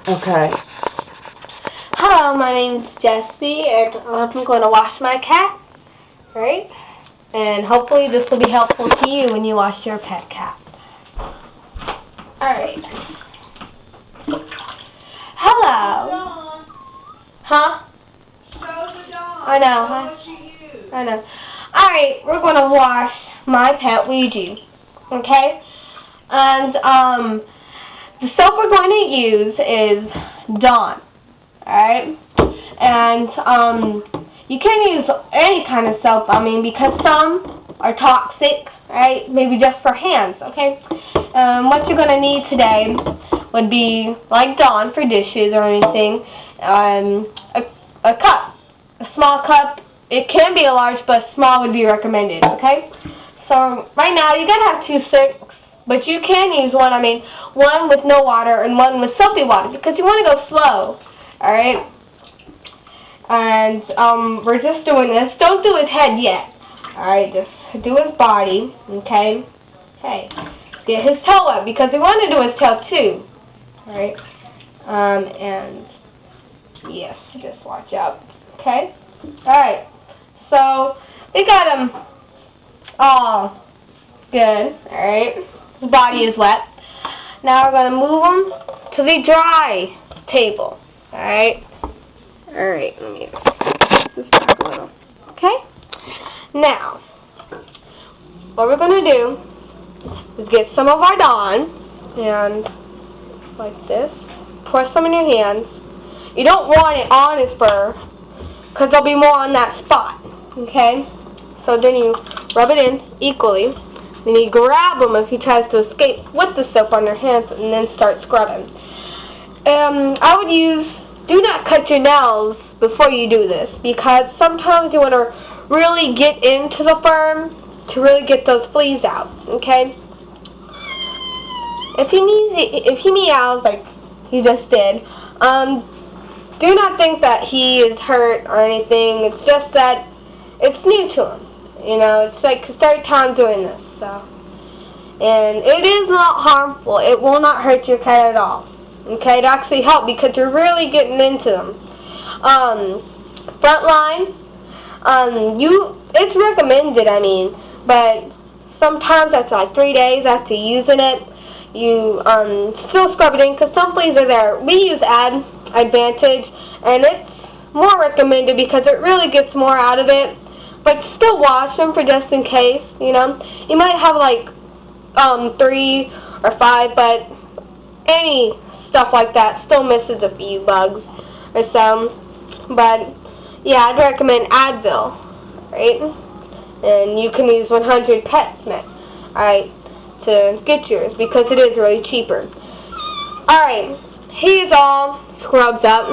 Okay. Hello, my name's Jessie, and I'm going to wash my cat, right? And hopefully this will be helpful to you when you wash your pet cat. Alright. Hello. Huh? I know, huh? I know. Alright, we're going to wash my pet ouiji, okay? And, the soap we're going to use is Dawn. Alright? And, you can use any kind of soap, because some are toxic, right? Maybe just for hands, okay? What you're going to need today would be, like Dawn for dishes or anything, a cup. A small cup. It can be a large, but small would be recommended, okay? So, right now, you're going to have 2 sticks, but you can use one, one with no water and one with soapy water, because you want to go slow, alright? And, we're just doing this. Don't do his head yet, alright? Just do his body, okay? Okay. Get his tail wet, because we want to do his tail too, alright? And, yes, just watch out, okay? Alright, so, we got him all good, alright? His body is wet. Now we're going to move him to the dry table, alright? Alright, let me just back a little, okay? Now, what we're going to do is get some of our Dawn, and like this, pour some in your hands. You don't want it on his fur, because there'll be more on that spot, okay? So then you rub it in equally, then you grab him if he tries to escape with the soap on your hands, and then start scrubbing. I would do not cut your nails before you do this, because sometimes you want to really get into the fur to really get those fleas out, okay? If he meows like he just did, do not think that he is hurt or anything. It's just that it's new to him. You know, it's like his 3rd time doing this, so. And it is not harmful. It will not hurt your cat at all. Okay, it actually helps because you're really getting into them. Frontline, it's recommended, but sometimes after like 3 days after using it, you still scrub it in because some fleas are there. We use Advantage, and it's more recommended because it really gets more out of it. But still wash them for just in case, you know. You might have like 3 or 5, but any stuff like that still misses a few bugs or so. But yeah, I'd recommend Advil, right? And you can use 100 PetSmith, alright, to get yours because it is really cheaper. Alright, he's all scrubbed up,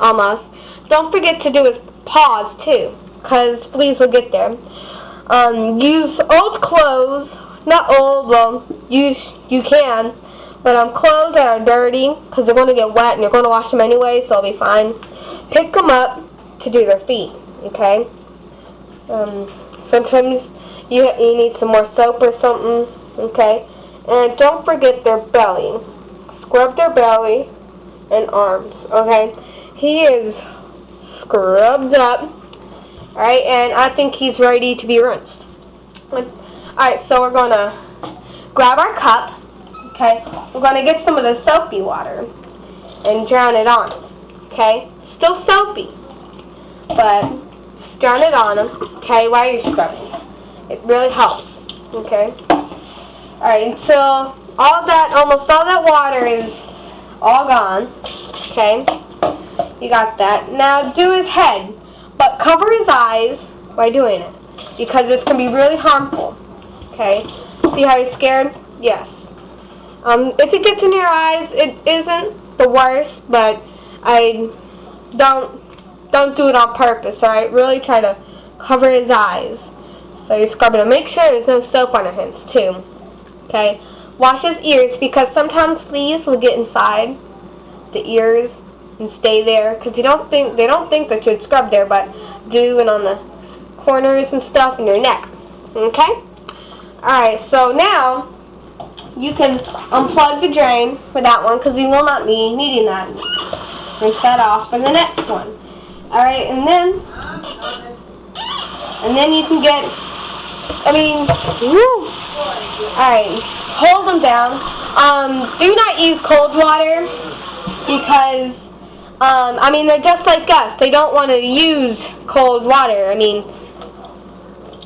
almost. Don't forget to do his paws too, because fleas will get there. Use old clothes, not old, well, you can, but clothes that are dirty, because they're going to get wet and you're going to wash them anyway, so it'll be fine. Pick them up to do their feet, okay? Sometimes you need some more soap or something, okay? And don't forget their belly. Scrub their belly and arms, okay? He is scrubbed up, alright, and I think he's ready to be rinsed. Alright, so we're going to grab our cup, okay? We're going to get some of the soapy water and drown it on him, okay? Still soapy, but drown it on him, okay, while you're scrubbing. It really helps, okay? Alright, until almost all that water is all gone, okay? You got that. Now do his head, but cover his eyes by doing it, because it's going to be really harmful, okay? See how he's scared? Yes. If it gets in your eyes, it isn't the worst, but don't do it on purpose, alright? Really try to cover his eyes. So you're scrubbing him. Make sure there's no soap on your hands, too. Okay? Wash his ears, because sometimes fleas will get inside the ears and stay there, because they don't think that you'd scrub there, but do, and on the corners and stuff, and your neck. Okay? Alright, so now you can unplug the drain for that one because we will not be needing that. Rinse that off for the next one. Alright, and then you can get, alright, hold them down. Do not use cold water because, they're just like us. They don't want to use cold water.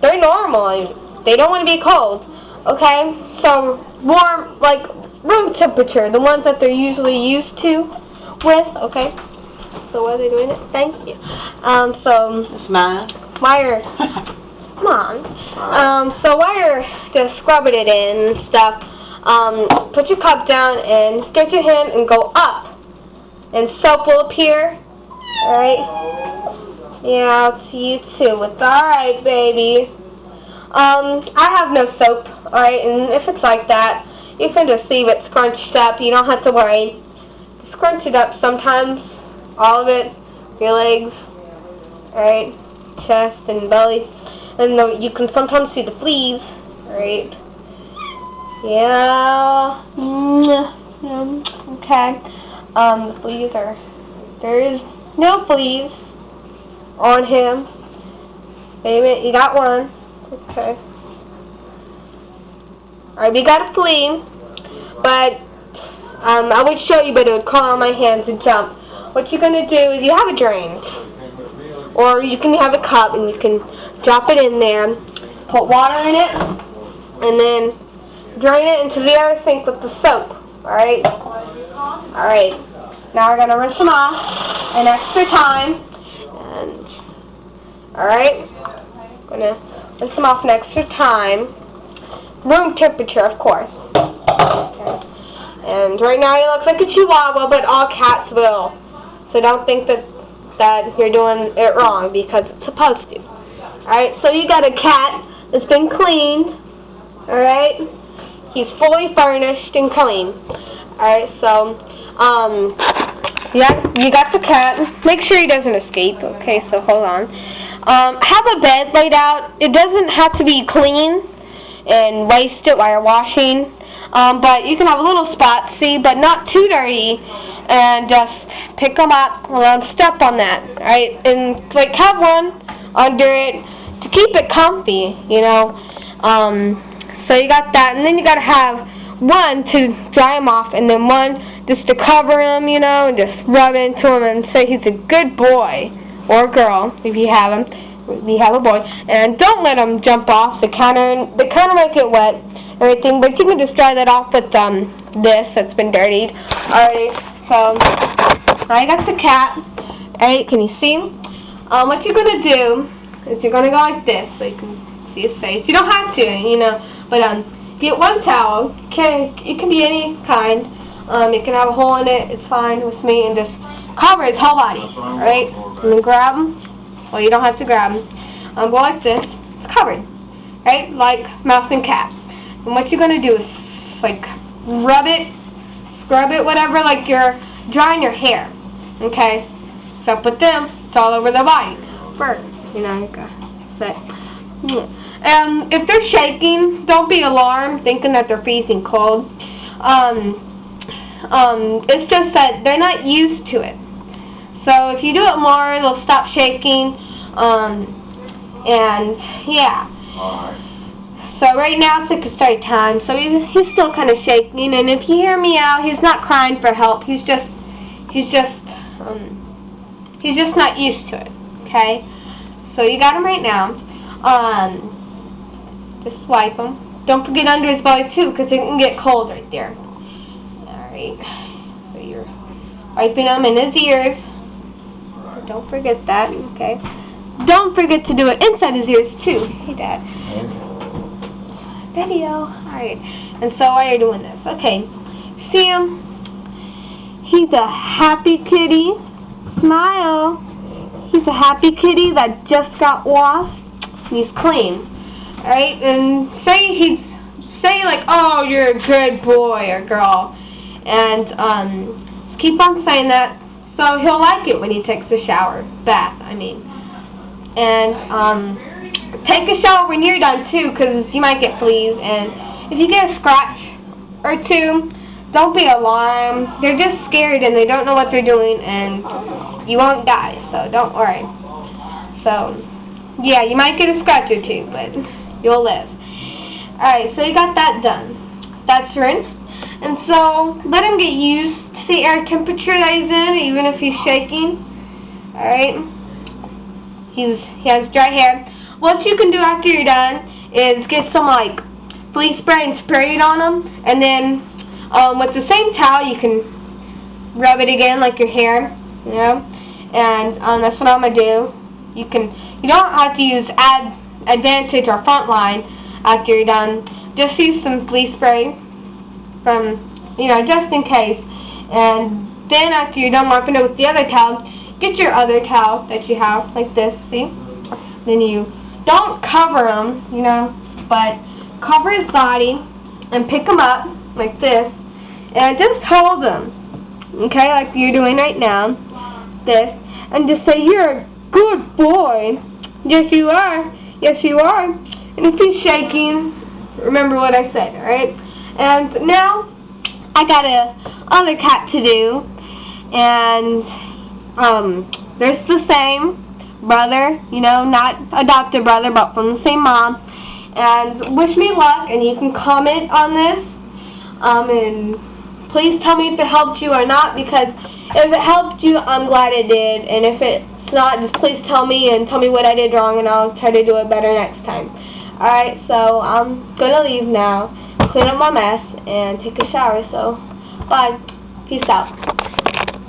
They're normal. They don't want to be cold. Okay? So, warm, like room temperature, the ones that they're usually used to with, okay? So, what are they doing it? Thank you. Smile. While you're, come on. So, while you're just scrubbing it in and stuff, put your cup down and stretch your hand and go up. And soap will appear. Alright? Yeah, I'll see you too. It's alright, baby. I have no soap, alright, and if it's like that, you can just leave it scrunched up. You don't have to worry. Scrunch it up sometimes. All of it. Your legs. Alright. Chest and belly. And you can sometimes see the fleas. Alright. Yeah. Okay. The fleas there is no fleas on him. Wait a minute, you got one. Okay. Alright, we got a flea, but I would show you, but it would crawl on my hands and jump. What you're going to do is you have a drain, or you can have a cup and you can drop it in there, put water in it, and then drain it into the other sink with the soap. Alright? Alright. Now we're going to rinse them off an extra time. And alright? Going to rinse them off an extra time. Room temperature, of course. Okay. And right now he looks like a chihuahua, but all cats will. So don't think that you're doing it wrong because it's supposed to. Alright? So you got a cat that's been cleaned. Alright? He's fully furnished and clean. Alright, so, yeah, you got the cat. Make sure he doesn't escape. Okay, so hold on. Have a bed laid out. It doesn't have to be clean and waste it while you're washing. But you can have a little spot, see, but not too dirty. And just pick them up and step on that. Alright, and like have one under it to keep it comfy, you know. So you got that, and then you got to have one to dry him off, and then one just to cover him, you know, and just rub into him and say he's a good boy or girl if you have him. If you have a boy, and don't let him jump off the counter. The counter might get wet, everything, but you can just dry that off with this that's been dirtied. Alright, so now you got the cat. Alright, can you see him? What you're gonna do is you're gonna go like this, so you can see his face. You don't have to, you know. But get one towel. It can be any kind. It can have a hole in it. It's fine with me. And just cover his whole body. Alright? And then grab him. Well, you don't have to grab him. Go like this. It's covered. Right? Like mouse and cat. And what you're going to do is like rub it, scrub it, whatever, like you're drying your hair. Okay? So with them, it's all over the body. First, you know, you got that. If they're shaking, don't be alarmed thinking that they're freezing cold. It's just that they're not used to it. So if you do it more, they'll stop shaking. And yeah. So right now it's like a start time. So he's still kind of shaking. And if you hear me out, he's not crying for help. He's just not used to it. Okay. So you got him right now. Just swipe him. Don't forget under his belly too, because it can get cold right there. Alright. So you're wiping him in his ears. Don't forget that, okay? Don't forget to do it inside his ears too. Hey, Dad. Video. Alright. And so while you're doing this, okay. See him? He's a happy kitty. Smile. He's a happy kitty that just got washed. He's clean. Alright, and say like, oh, you're a good boy or girl, and keep on saying that, so he'll like it when he takes a shower, bath, I mean, and take a shower when you're done too, because you might get fleas, and if you get a scratch or two, don't be alarmed. They're just scared and they don't know what they're doing, and you won't die, so don't worry. So, yeah, you might get a scratch or two, but you'll live. Alright, so you got that done. That's rinse. And so, let him get used to the air temperature that he's in, even if he's shaking. Alright? He has dry hair. What you can do after you're done is get some, like, flea spray and spray it on him. And then, with the same towel, you can rub it again, like your hair, you know? And, that's what I'm going to do. You don't have to use Advantage or Frontline after you're done. Just use some flea spray from, just in case. And then after you're done wiping it with the other towel, get your other towel that you have, like this, see? Then you don't cover him, but cover his body and pick him up, like this, and just hold him, okay, like you're doing right now, this, and just say, "You're a good boy." Yes, you are. Yes, you are. And if he's shaking, remember what I said, alright? And now, I got other cat to do, and, there's the same brother, not adopted brother, but from the same mom, and wish me luck, and you can comment on this, and please tell me if it helped you or not, because if it helped you, I'm glad it did, and if it's not, just please tell me, and tell me what I did wrong, and I'll try to do it better next time. Alright, so I'm gonna leave now, clean up my mess, and take a shower, so bye. Peace out.